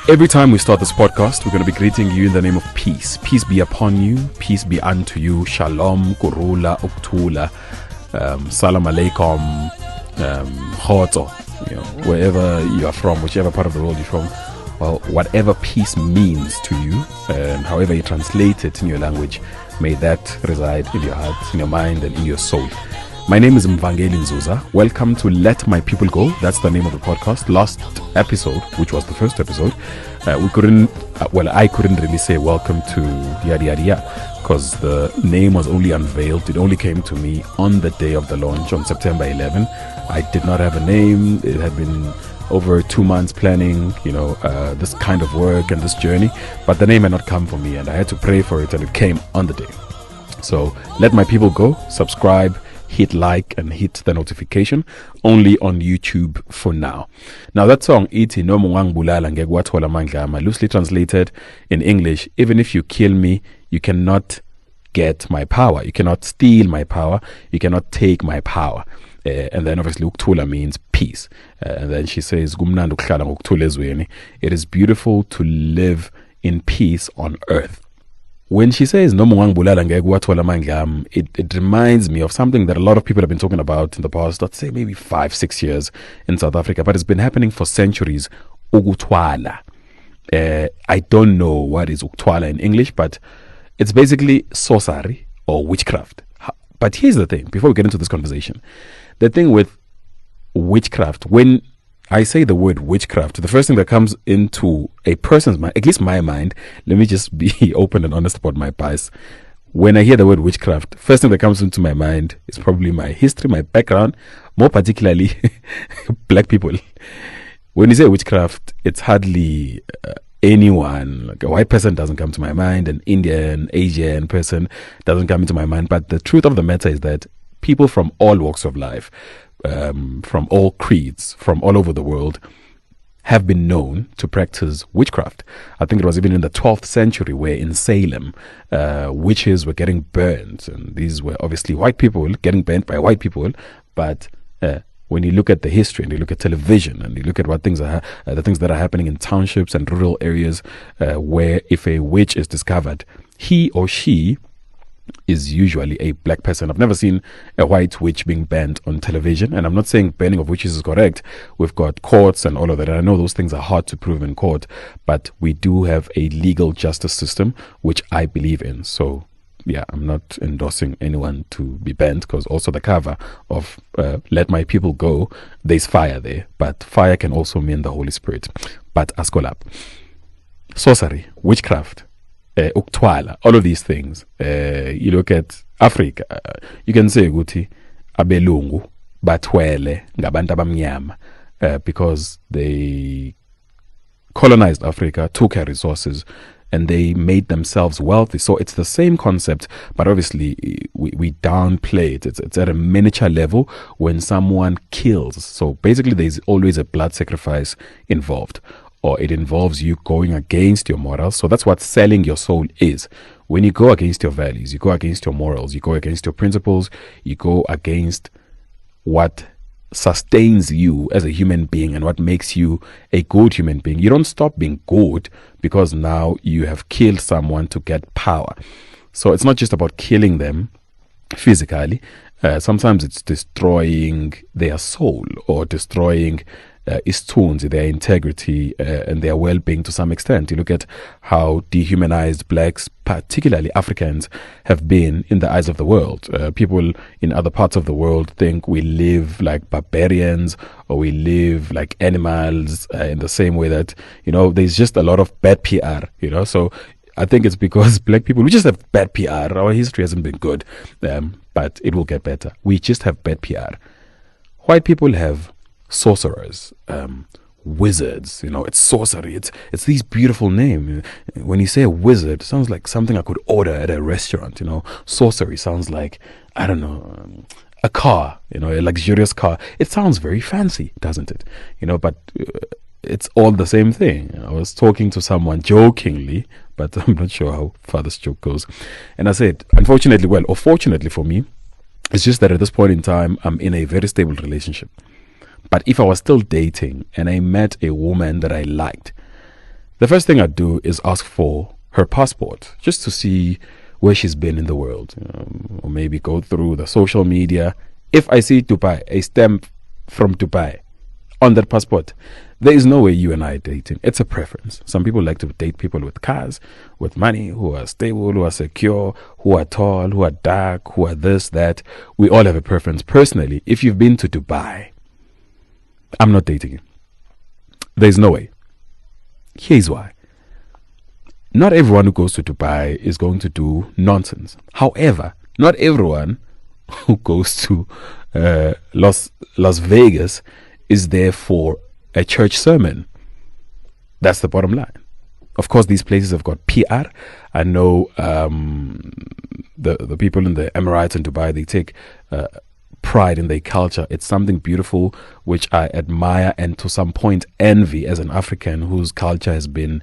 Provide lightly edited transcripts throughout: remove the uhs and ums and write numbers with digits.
Every time we start this podcast, we're going to be greeting you in the name of peace. Peace be upon you. Peace be unto you. Shalom, kurula, uktula, salam alaikum, khoto. Wherever you are from, whichever part of the world you're from, well, whatever peace means to you, and however you translate it in your language, may that reside in your heart, in your mind, and in your soul. My name is Mvangeli Nzuza. Welcome to Let My People Go. That's the name of the podcast. Last episode, which was the first episode, I couldn't really say welcome to yada yada yada because the name was only unveiled. It only came to me on the day of the launch on September 11. I did not have a name. It had been over 2 months planning, this kind of work and this journey, but the name had not come for me, and I had to pray for it, and it came on the day. So Let My People Go. Subscribe, hit like, and hit the notification. Only on YouTube for now. Now that song, Iti no Mungangulala Ngegwathola Mangama, loosely translated in English, even if you kill me, you cannot get my power. You cannot steal my power. You cannot take my power. And then obviously Uktula means peace. And then she says, Gumnandu Khlala ngokuthula ezweni. It is beautiful to live in peace on earth. When she says no mungangibulala ngeke wathola amandla, it reminds me of something that a lot of people have been talking about in the past, let's say maybe 5-6 years in South Africa, but it's been happening for centuries. Ukuthwala. I don't know what is ukuthwala in English, but it's basically sorcery or witchcraft. But here's the thing, before we get into this conversation, the thing with witchcraft, when I say the word witchcraft, the first thing that comes into a person's mind, at least my mind, let me just be open and honest about my bias. When I hear the word witchcraft, first thing that comes into my mind is probably my history, my background, more particularly black people. When you say witchcraft, it's hardly anyone. Like a white person doesn't come to my mind, an Indian, Asian person doesn't come into my mind. But the truth of the matter is that people from all walks of life, from all creeds, from all over the world, have been known to practice witchcraft. I think it was even in the 12th century where in Salem, witches were getting burnt. And these were obviously white people getting burnt by white people. But when you look at the history and you look at television and you look at what things are, the things that are happening in townships and rural areas where if a witch is discovered, he or she is usually a black person. I've never seen a white witch being banned on television, and I'm not saying banning of witches is correct. We've got courts and all of that, and I know those things are hard to prove in court, but we do have a legal justice system which I believe in. So yeah, I'm not endorsing anyone to be banned, because also the cover of Let My People Go, there's fire there, but fire can also mean the Holy Spirit. But askolap, sorcery, witchcraft, uktwala, all of these things. You look at Africa, you can say ukuthi abelungu bathwele ngabantu abamnyama, because they colonized Africa, took her resources, and they made themselves wealthy. So it's the same concept, but obviously we downplay it. It's at a miniature level when someone kills. So basically there's always a blood sacrifice involved, or it involves you going against your morals. So that's what selling your soul is. When you go against your values, you go against your morals, you go against your principles, you go against what sustains you as a human being and what makes you a good human being. You don't stop being good because now you have killed someone to get power. So it's not just about killing them physically. Sometimes it's destroying their soul or destroying isithunzi, their integrity and their well-being to some extent. You look at how dehumanized blacks, particularly Africans, have been in the eyes of the world. People in other parts of the world think we live like barbarians or we live like animals, in the same way that, there's just a lot of bad PR, so I think it's because black people, we just have bad PR. Our history hasn't been good, but it will get better. We just have bad PR. White people have sorcerers, wizards, it's sorcery. It's these beautiful names. When you say a wizard, it sounds like something I could order at a restaurant. Sorcery sounds like, I don't know, a car, a luxurious car. It sounds very fancy, doesn't it? But it's all the same thing. I was talking to someone jokingly, but I'm not sure how far this joke goes, and I said, unfortunately, or fortunately for me, it's just that at this point in time, I'm in a very stable relationship. But if I was still dating and I met a woman that I liked, the first thing I'd do is ask for her passport just to see where she's been in the world, or maybe go through the social media. If I see Dubai, a stamp from Dubai on that passport, there is no way you and I are dating. It's a preference. Some people like to date people with cars, with money, who are stable, who are secure, who are tall, who are dark, who are this, that. We all have a preference. Personally, if you've been to Dubai, I'm not dating you. There's no way. Here's why. Not everyone who goes to Dubai is going to do nonsense. However, not everyone who goes to Las Vegas is there for a church sermon. That's the bottom line. Of course, these places have got PR. I know the people in the Emirates and Dubai, they take pride in their culture. It's something beautiful which I admire and to some point envy as an African whose culture has been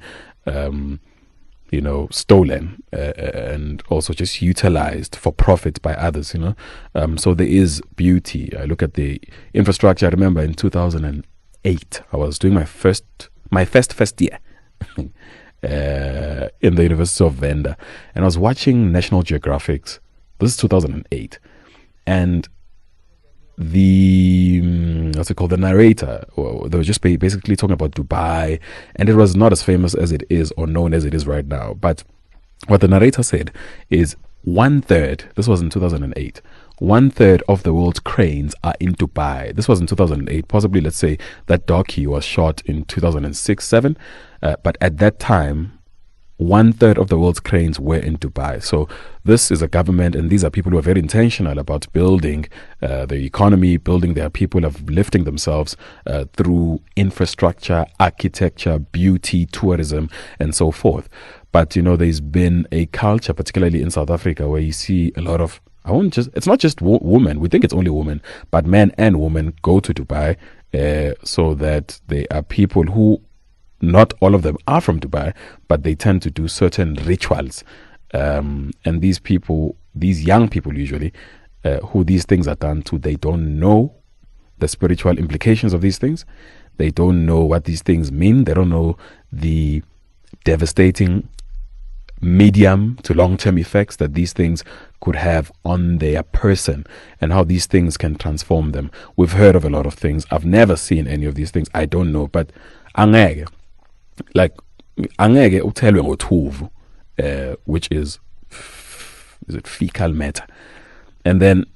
stolen and also just utilized for profit by others, so there is beauty. I look at the infrastructure. I remember in 2008 I was doing my first year in the University of Venda, and I was watching National Geographic's, this is 2008, and the narrator, they were just basically talking about Dubai, and it was not as famous as it is or known as it is right now. But what the narrator said is 1/3, this was in 2008, 1/3 of the world's cranes are in Dubai. This was in 2008. Possibly, let's say that docu was shot in 2006-7, but at that time 1/3 of the world's cranes were in Dubai. So this is a government, and these are people who are very intentional about building the economy, building their people, of lifting themselves through infrastructure, architecture, beauty, tourism, and so forth. But there's been a culture, particularly in South Africa, where you see a lot of, it's not just women, we think it's only women, but men and women go to Dubai, so that they are people who, not all of them are from Dubai, but they tend to do certain rituals. And these people, these young people usually, who these things are done to, they don't know the spiritual implications of these things. They don't know what these things mean. They don't know the devastating medium to long-term effects that these things could have on their person, and how these things can transform them. We've heard of a lot of things. I've never seen any of these things. I don't know, but angeke uthelwe ngothuvu, which is it fecal matter, and then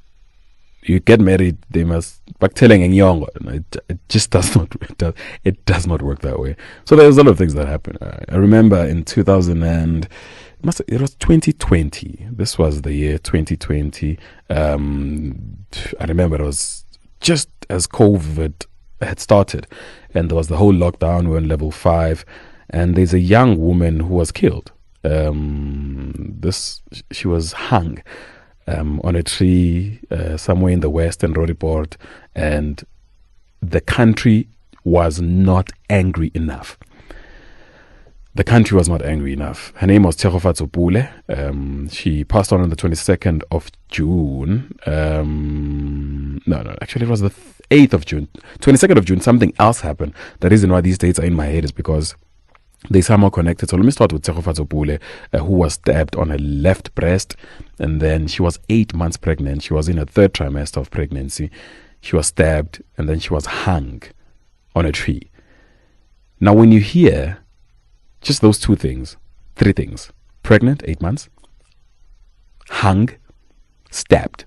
you get married, they must telling young. It just does not work that way. So there's a lot of things that happen. I remember in 2020. This was the year 2020. I remember it was just as COVID had started, and there was the whole lockdown. We were in level 5, and there's a young woman who was killed. She was hung on a tree somewhere in the west in Roodepoort, and the country was not angry enough. The country was not angry enough. Her name was Tshegofatso Pule. She passed on the 22nd of June. Actually it was the 8th of June. 22nd of June, something else happened. The reason why these dates are in my head is because they somehow connected. So let me start with Tshegofatso Pule, who was stabbed on her left breast, and then she was 8 months pregnant. She was in her 3rd trimester of pregnancy. She was stabbed, and then she was hung on a tree. Now when you hear just those 3 things, pregnant, 8 months, hung, stabbed,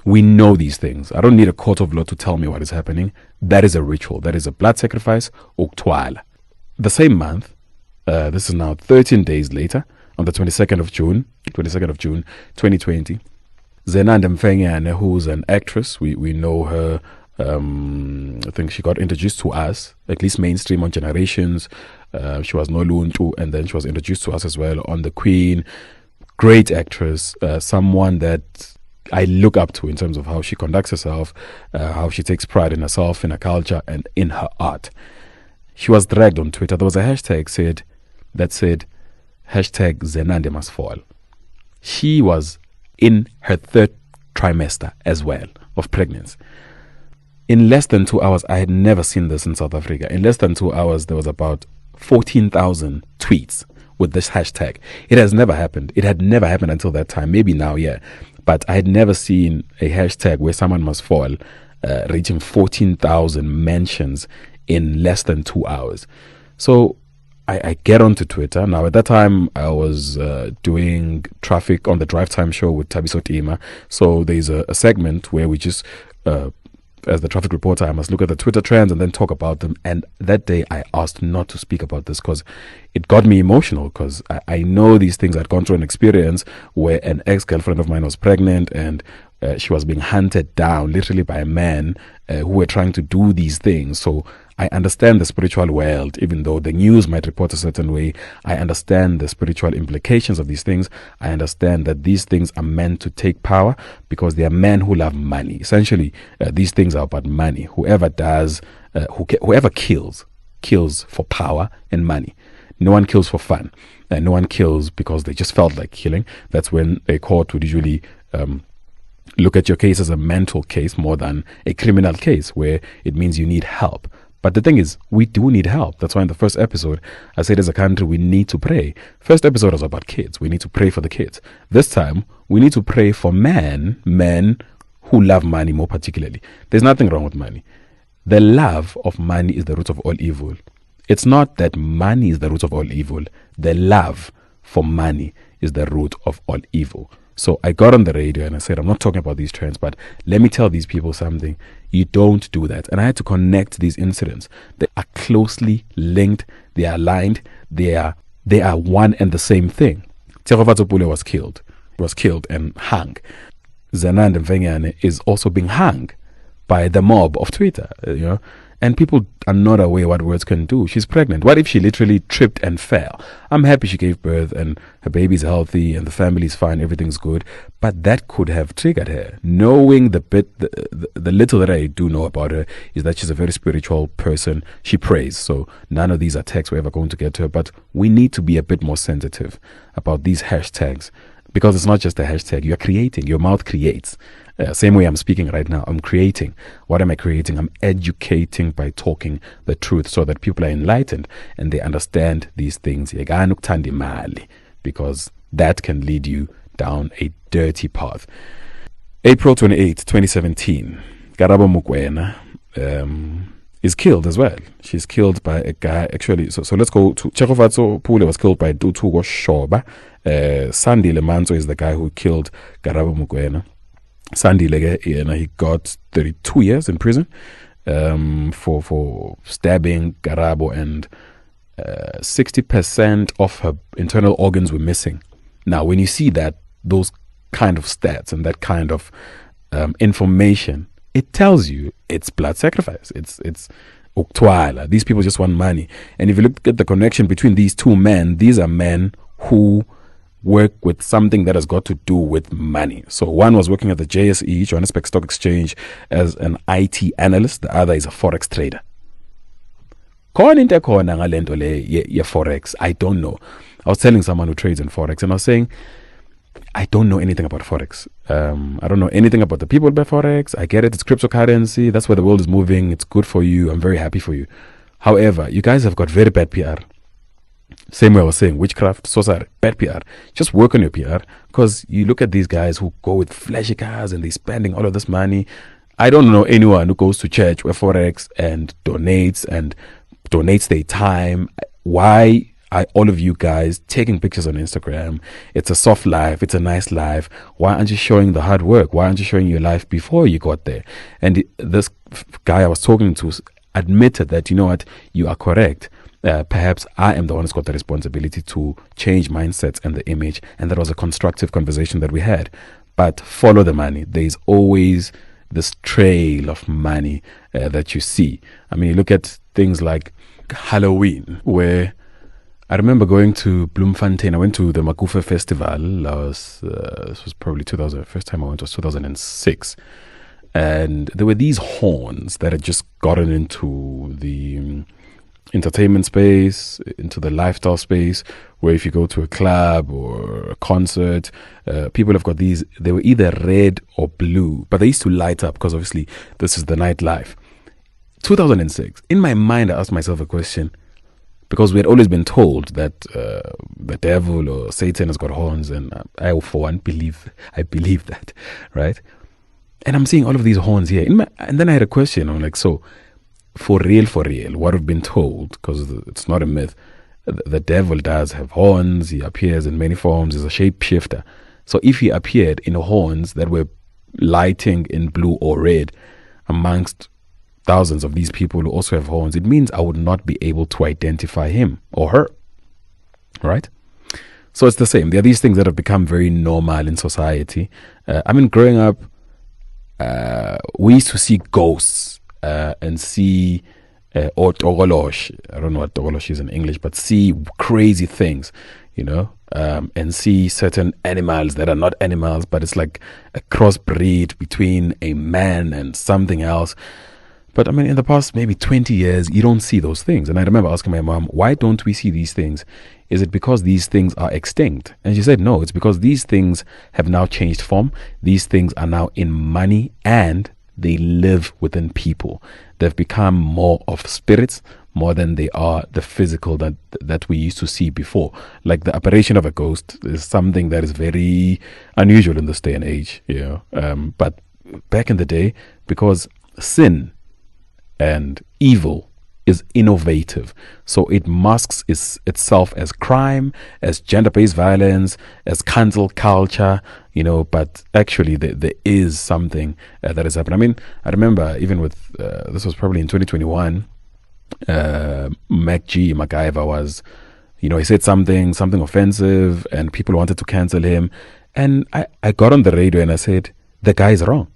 we know these things. I don't need a court of law to tell me what is happening. That is a ritual. That is a blood sacrifice, uktwala. The same month, this is now 13 days later, on the 22nd of June 2020, Zenande Mfenyane, who's an actress, we know her. I think she got introduced to us, at least mainstream, on Generations. She was Noluntu, and then she was introduced to us as well on The Queen. Great actress, someone that I look up to in terms of how she conducts herself, how she takes pride in herself, in her culture, and in her art. She was dragged on Twitter. There was a hashtag that said #Zenande must fall. She was in her 3rd trimester as well of pregnancy. In less than 2 hours, I had never seen this in South Africa. In less than 2 hours, there was about 14,000 tweets with this hashtag. It has never happened. It had never happened until that time. Maybe now, yeah. But I had never seen a hashtag where someone must fall reaching 14,000 mentions in less than 2 hours. So I get onto Twitter. Now, at that time, I was doing traffic on the Drive Time show with Thabiso Tima. So there's a segment where we just, as the traffic reporter, I must look at the Twitter trends and then talk about them. And that day, I asked not to speak about this because it got me emotional, because I know these things. I'd gone through an experience where an ex-girlfriend of mine was pregnant, and she was being hunted down literally by a man who were trying to do these things. So I understand the spiritual world, even though the news might report a certain way. I understand the spiritual implications of these things. I understand that these things are meant to take power because they are men who love money. Essentially, these things are about money. Whoever kills for power and money. No one kills for fun. No one kills because they just felt like killing. That's when a court would usually look at your case as a mental case more than a criminal case, where it means you need help. But the thing is, we do need help. That's why in the first episode, I said as a country, we need to pray. First episode was about kids. We need to pray for the kids. This time, we need to pray for men who love money more particularly. There's nothing wrong with money. The love of money is the root of all evil. It's not that money is the root of all evil. The love for money is the root of all evil. So I got on the radio and I said, I'm not talking about these trends, but let me tell these people something. You don't do that. And I had to connect these incidents. They are closely linked. They are aligned. They are one and the same thing. Tshegofatso Pule was killed and hung. Zenande Mfenyane is also being hung by the mob of Twitter, and people are not aware what words can do. She's pregnant. What if she literally tripped and fell? I'm happy she gave birth and her baby's healthy and the family's fine, everything's good. But that could have triggered her. Knowing the little that I do know about her is that she's a very spiritual person. She prays. So none of these attacks were ever going to get to her. But we need to be a bit more sensitive about these hashtags, because it's not just a hashtag. You're creating. Your mouth creates. Same way I'm speaking right now, I'm creating. What am I creating? I'm educating by talking the truth so that people are enlightened and they understand these things. Because that can lead you down a dirty path. April 28, 2017, Karabo Mokoena is killed as well. She's killed by a guy, actually. So let's go to Tshegofatso Pule was killed by Dutugo Shoba. Sandile Manzo is the guy who killed Karabo Mokoena. Sandile, he got 32 years in prison for stabbing Karabo, and 60% of her internal organs were missing. Now, when you see those kind of stats and that kind of information, it tells you it's blood sacrifice. It's uktwala. These people just want money. And if you look at the connection between these two men, these are men who work with something that has got to do with money. So one was working at the JSE, Johannesburg Stock Exchange, as an IT analyst. The other is a forex trader. Forex, I don't know. I was telling someone who trades in forex, and I was saying, I don't know anything about forex. I don't know anything about the people by forex. I get it. It's cryptocurrency. That's where the world is moving. It's good for you. I'm very happy for you. However, you guys have got very bad PR. Same way I was saying, witchcraft, sorcery, bad PR. Just work on your PR, because you look at these guys who go with flashy cars and they're spending all of this money. I don't know anyone who goes to church with forex and donates their time. Why are all of you guys taking pictures on Instagram? It's a soft life. It's a nice life. Why aren't you showing the hard work? Why aren't you showing your life before you got there? And this guy I was talking to admitted that, you know what, you are correct. Perhaps I am the one who's got the responsibility to change mindsets and the image, and that was a constructive conversation that we had. But follow the money. There's always this trail of money that you see. I mean, you look at things like Halloween, where I remember going to Bloemfontein. I went to the Makufe Festival. This was probably 2000. First time I went was 2006. And there were these horns that had just gotten into the entertainment space, into the lifestyle space, where if you go to a club or a concert, people have got these. They were either red or blue, but they used to light up because obviously this is the nightlife. 2006. In my mind, I asked myself a question. because we had always been told that the devil or Satan has got horns, and I, for one, I believe that, right? And I'm seeing all of these horns here. And then I had a question. I'm like, so for real, what we've been told, because it's not a myth, the devil does have horns. He appears in many forms. He's a shapeshifter. So if he appeared in horns that were lighting in blue or red amongst thousands of these people who also have horns, it means I would not be able to identify him or her, right? So it's the same. There are these things that have become very normal in society. Growing up, we used to see ghosts and see or togolosh. I don't know what togolosh is in English, but see crazy things, and see certain animals that are not animals, but it's like a crossbreed between a man and something else. But in the past maybe 20 years, you don't see those things. And I remember asking my mom, why don't we see these things? Is it because these things are extinct? And she said, no, it's because these things have now changed form. These things are now in money and they live within people. They've become more of spirits more than they are the physical that we used to see before. Like the apparition of a ghost is something that is very unusual in this day and age. But back in the day, because sin and evil is innovative, so it masks itself as crime, as gender-based violence, as cancel culture, but actually there is something that is happening. I remember even with this was probably in 2021, MacGyver was, he said something offensive and people wanted to cancel him, and I got on the radio and I said, the guy is wrong.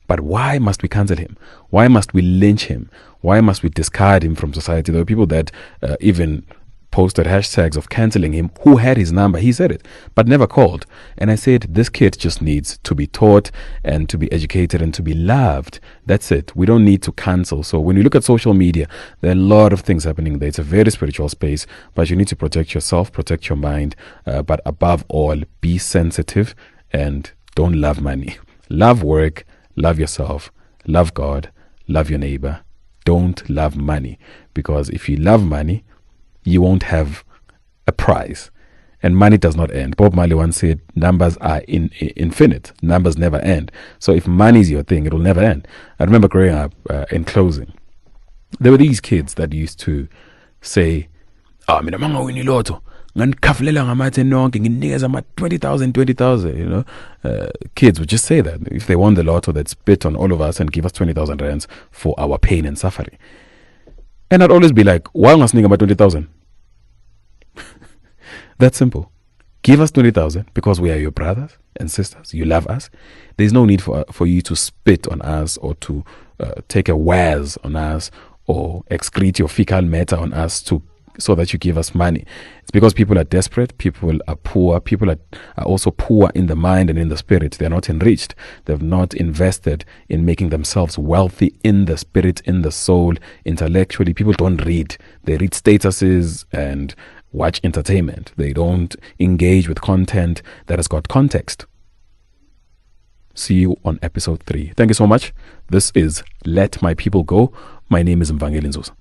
But why must we cancel him? Why must we lynch him? Why must we discard him from society? There were people that even posted hashtags of canceling him who had his number. He said it, but never called. And I said, this kid just needs to be taught and to be educated and to be loved. That's it. We don't need to cancel. So when you look at social media, there are a lot of things happening there. It's a very spiritual space, but you need to protect yourself, protect your mind. But above all, be sensitive and don't love money. Love work. Love yourself, love God, love your neighbor. Don't love money, because if you love money, you won't have a prize. And money does not end. Bob Marley once said, numbers are infinite. Numbers never end. So if money is your thing, it will never end. I remember growing up, in closing, there were these kids that used to say, mina mangawini lotto, nganikafulela ngamathe nonke, nginikeza ama 20,000. Kids would just say that if they won the lotto, they'd spit on all of us and give us 20,000 rands for our pain and suffering. And I'd always be like, why ngasnika ama 20,000? That's simple. Give us 20,000 because we are your brothers and sisters. You love us. There's no need for you to spit on us or to take a waz on us or excrete your fecal matter on us so that you give us money. It's because people are desperate, people are poor, people are also poor in the mind and in the spirit. They're not enriched. They've not invested in making themselves wealthy in the spirit, in the soul, intellectually. People don't read. They read statuses and watch entertainment. They don't engage with content that has got context. See you on episode 3. Thank you so much. This is Let My People Go. My name is Mvangeli Nzuza.